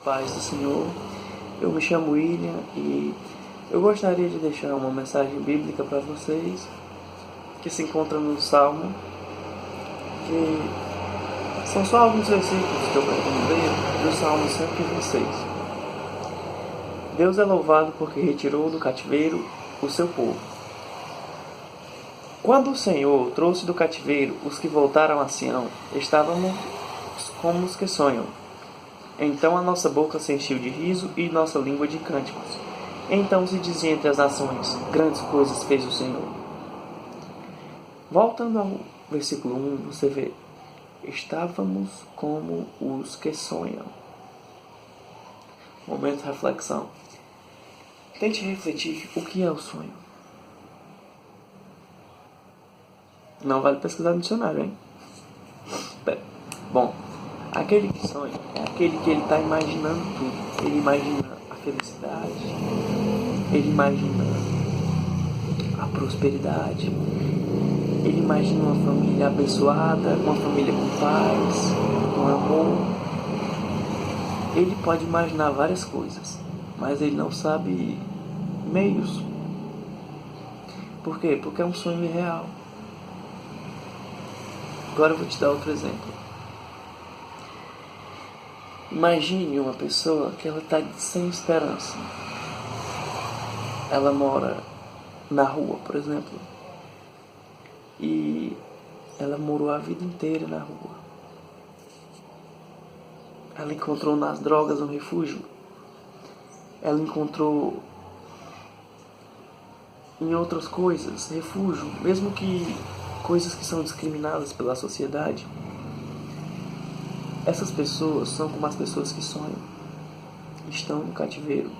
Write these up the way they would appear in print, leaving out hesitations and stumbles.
Paz do Senhor, eu me chamo William e eu gostaria de deixar uma mensagem bíblica para vocês que se encontra no Salmo, que são só alguns versículos que eu pretendo ler do Salmo 126. Deus é louvado porque retirou do cativeiro o seu povo. Quando o Senhor trouxe do cativeiro os que voltaram a Sião, estávamos como os que sonham. Então a nossa boca se encheu de riso e nossa língua de cânticos. Então se dizia entre as nações: grandes coisas fez o Senhor. Voltando ao versículo 1, você vê: estávamos como os que sonham. Momento de reflexão. Tente refletir o que é o sonho. Não vale pesquisar no dicionário, hein? Bom, aquele que sonha é aquele que ele está imaginando tudo. Ele imagina a felicidade, ele imagina a prosperidade, ele imagina uma família abençoada, uma família com paz, com amor. Ele pode imaginar várias coisas, mas ele não sabe meios. Por quê? Porque é um sonho irreal. Agora eu vou te dar outro exemplo. Imagine uma pessoa que ela está sem esperança. Ela mora na rua, por exemplo. E ela morou a vida inteira na rua. Ela encontrou nas drogas um refúgio. Ela encontrou em outras coisas refúgio, mesmo que coisas que são discriminadas pela sociedade. Essas pessoas são como as pessoas que sonham, estão no cativeiro.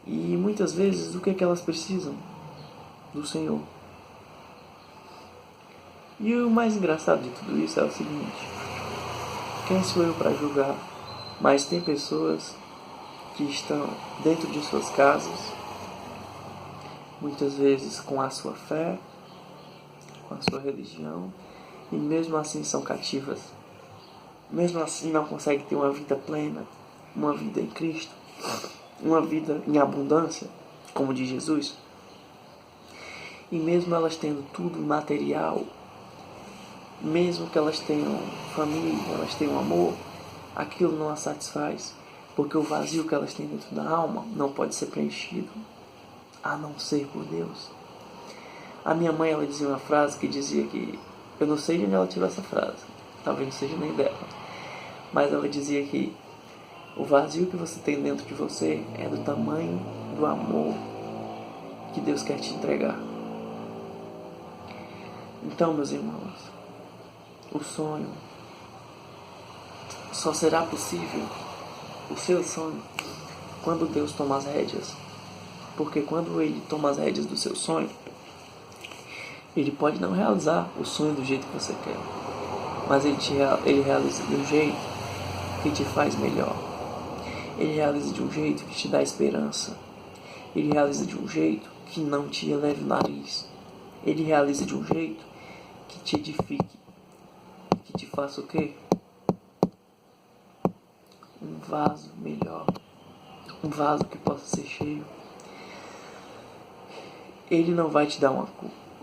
E muitas vezes o que é que elas precisam? Do Senhor. E o mais engraçado de tudo isso é o seguinte: quem sou eu para julgar? Mas tem pessoas que estão dentro de suas casas, muitas vezes com a sua fé, com a sua religião, e mesmo assim são cativas. Mesmo assim não conseguem ter uma vida plena, uma vida em Cristo, uma vida em abundância, como diz Jesus. E mesmo elas tendo tudo material, mesmo que elas tenham família, elas tenham amor, aquilo não as satisfaz, porque o vazio que elas têm dentro da alma não pode ser preenchido, a não ser por Deus. A minha mãe, ela dizia uma frase que dizia que, eu não sei de onde ela tirou essa frase, talvez não seja nem dela, mas ela dizia que o vazio que você tem dentro de você é do tamanho do amor que Deus quer te entregar. Então, meus irmãos, o sonho só será possível, o seu sonho, quando Deus toma as rédeas. Porque quando Ele toma as rédeas do seu sonho, Ele pode não realizar o sonho do jeito que você quer, mas Ele realiza de um jeito que te faz melhor. Ele realiza de um jeito que te dá esperança. Ele realiza de um jeito que não te eleve o nariz. Ele realiza de um jeito que te edifique, que te faça o quê? Um vaso melhor, um vaso que possa ser cheio. Ele não vai te dar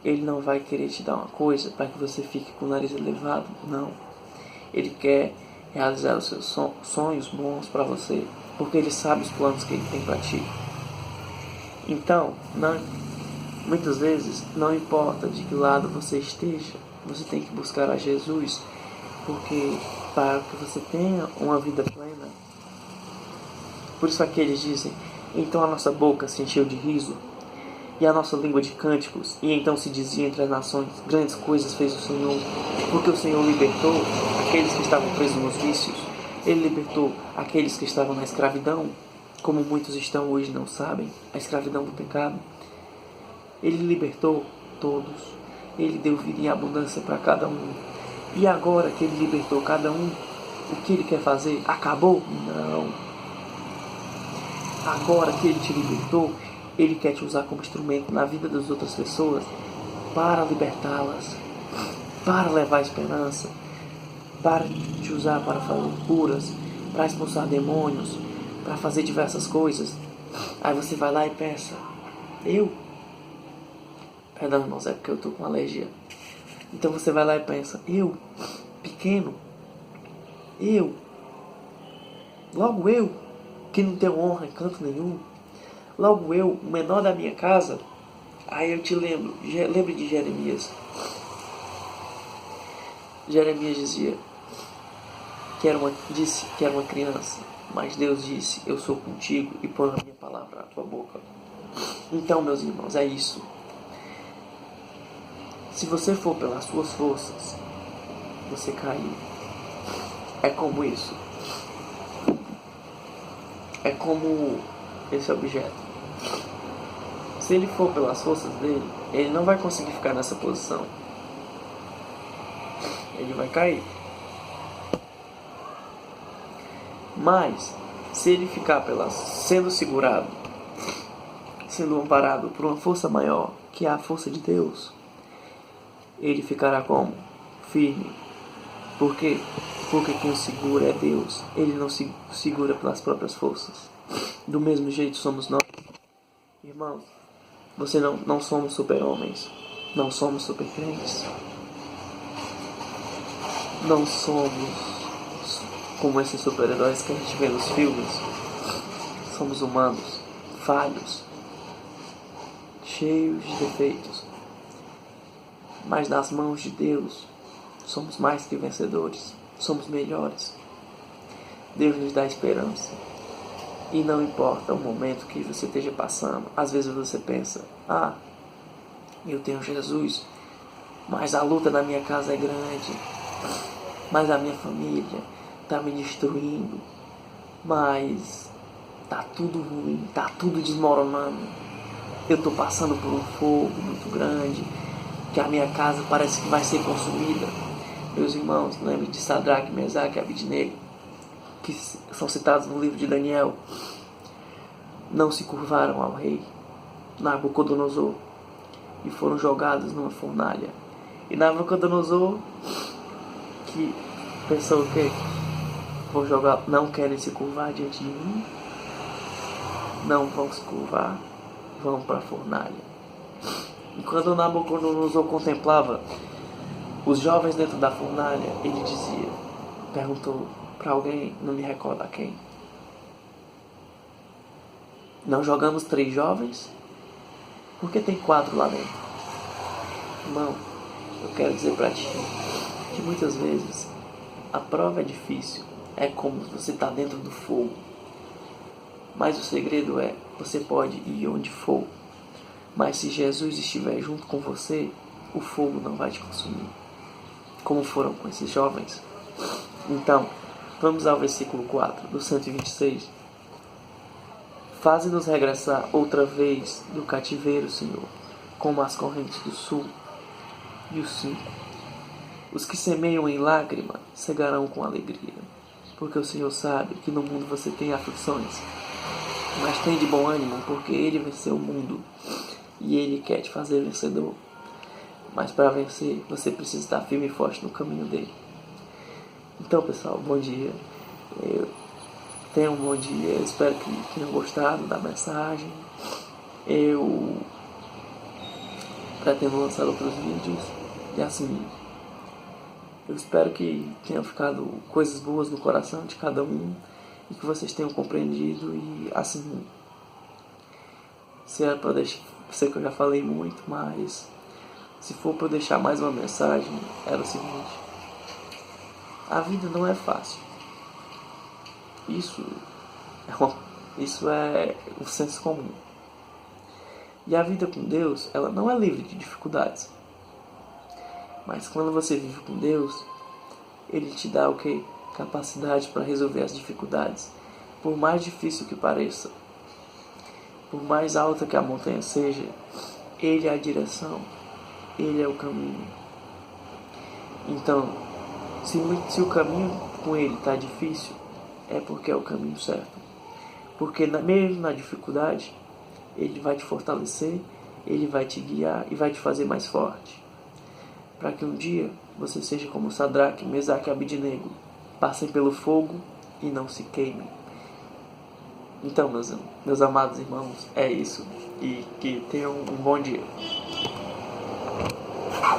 Ele não vai querer te dar uma coisa para que você fique com o nariz elevado, não. Ele quer realizar os seus sonhos bons para você, porque Ele sabe os planos que Ele tem para ti. Então, muitas vezes, não importa de que lado você esteja, você tem que buscar a Jesus, porque para que você tenha uma vida plena. Por isso aqui eles dizem: então a nossa boca se encheu de riso e a nossa língua de cânticos, e então se dizia entre as nações: grandes coisas fez o Senhor, porque o Senhor libertou aqueles que estavam presos nos vícios. Ele libertou aqueles que estavam na escravidão, como muitos estão hoje e não sabem, a escravidão do pecado. Ele libertou todos, Ele deu vida em abundância para cada um. E agora que Ele libertou cada um, o que Ele quer fazer? Acabou? Não. Agora que Ele te libertou, Ele quer te usar como instrumento na vida das outras pessoas para libertá-las, para levar esperança, para te usar para fazer curas, para expulsar demônios, para fazer diversas coisas. Aí você vai lá e pensa, perdão, irmãos, é porque eu tô com alergia. Então você vai lá e pensa, pequeno, logo eu, que não tenho honra em canto nenhum, logo eu, o menor da minha casa. Aí eu te lembre de Jeremias. Jeremias disse que era uma criança, mas Deus disse, eu sou contigo e ponho a minha palavra na tua boca. Então, meus irmãos, é isso. Se você for pelas suas forças, você caiu. É como isso. É como esse objeto. Se ele for pelas forças dele, ele não vai conseguir ficar nessa posição. Ele vai cair. Mas, se ele ficar sendo segurado, sendo amparado por uma força maior, que é a força de Deus, ele ficará como? Firme. Por quê? Porque quem o segura é Deus. Ele não se segura pelas próprias forças. Do mesmo jeito somos nós. Irmãos, não somos super-homens. Não somos super-crentes. Não somos como esses super-heróis que a gente vê nos filmes. Somos humanos, falhos, cheios de defeitos. Mas nas mãos de Deus, somos mais que vencedores. Somos melhores. Deus nos dá esperança. E não importa o momento que você esteja passando. Às vezes você pensa, eu tenho Jesus, mas a luta na minha casa é grande. Mas a minha família está me destruindo. Mas tá tudo ruim, tá tudo desmoronando. Eu estou passando por um fogo muito grande, que a minha casa parece que vai ser consumida. Meus irmãos, lembre de Sadraque, Mesaque e Abednego, que são citados no livro de Daniel. Não se curvaram ao rei Nabucodonosor e foram jogados numa fornalha. E Nabucodonosor, que pensou o quê? Não querem se curvar diante de mim? Não vão se curvar, vão para a fornalha. E quando Nabucodonosor contemplava os jovens dentro da fornalha, ele perguntou para alguém, não me recordo a quem: não jogamos 3 jovens? Por que tem 4 lá dentro? Irmão, eu quero dizer para ti que muitas vezes a prova é difícil, é como você está dentro do fogo. Mas o segredo é, você pode ir onde for, mas se Jesus estiver junto com você, o fogo não vai te consumir, como foram com esses jovens. Então, vamos ao versículo 4 do 126. Faze-nos regressar outra vez do cativeiro, Senhor, como as correntes do sul. E o 5. Os que semeiam em lágrima cegarão com alegria, porque o Senhor sabe que no mundo você tem aflições, mas tem de bom ânimo, porque Ele venceu o mundo e Ele quer te fazer vencedor. Mas para vencer, você precisa estar firme e forte no caminho dele. Então, pessoal, bom dia. Tenham um bom dia. Eu espero que tenham gostado da mensagem. Eu pretendo lançar outros vídeos. E assim, eu espero que tenham ficado coisas boas no coração de cada um e que vocês tenham compreendido. E assim, se era para deixar, sei que eu já falei muito, mas se for para eu deixar mais uma mensagem, era o seguinte: a vida não é fácil. Isso é um senso comum. E a vida com Deus, ela não é livre de dificuldades. Mas quando você vive com Deus, Ele te dá o quê? Capacidade para resolver as dificuldades. Por mais difícil que pareça, por mais alta que a montanha seja, Ele é a direção, Ele é o caminho. Então, se o caminho com Ele está difícil, é porque é o caminho certo. Porque mesmo na dificuldade, Ele vai te fortalecer, Ele vai te guiar e vai te fazer mais forte. Para que um dia você seja como Sadraque, Mesaque e Abednego, passem pelo fogo e não se queimem. Então, meus amados irmãos, é isso. E que tenham um bom dia.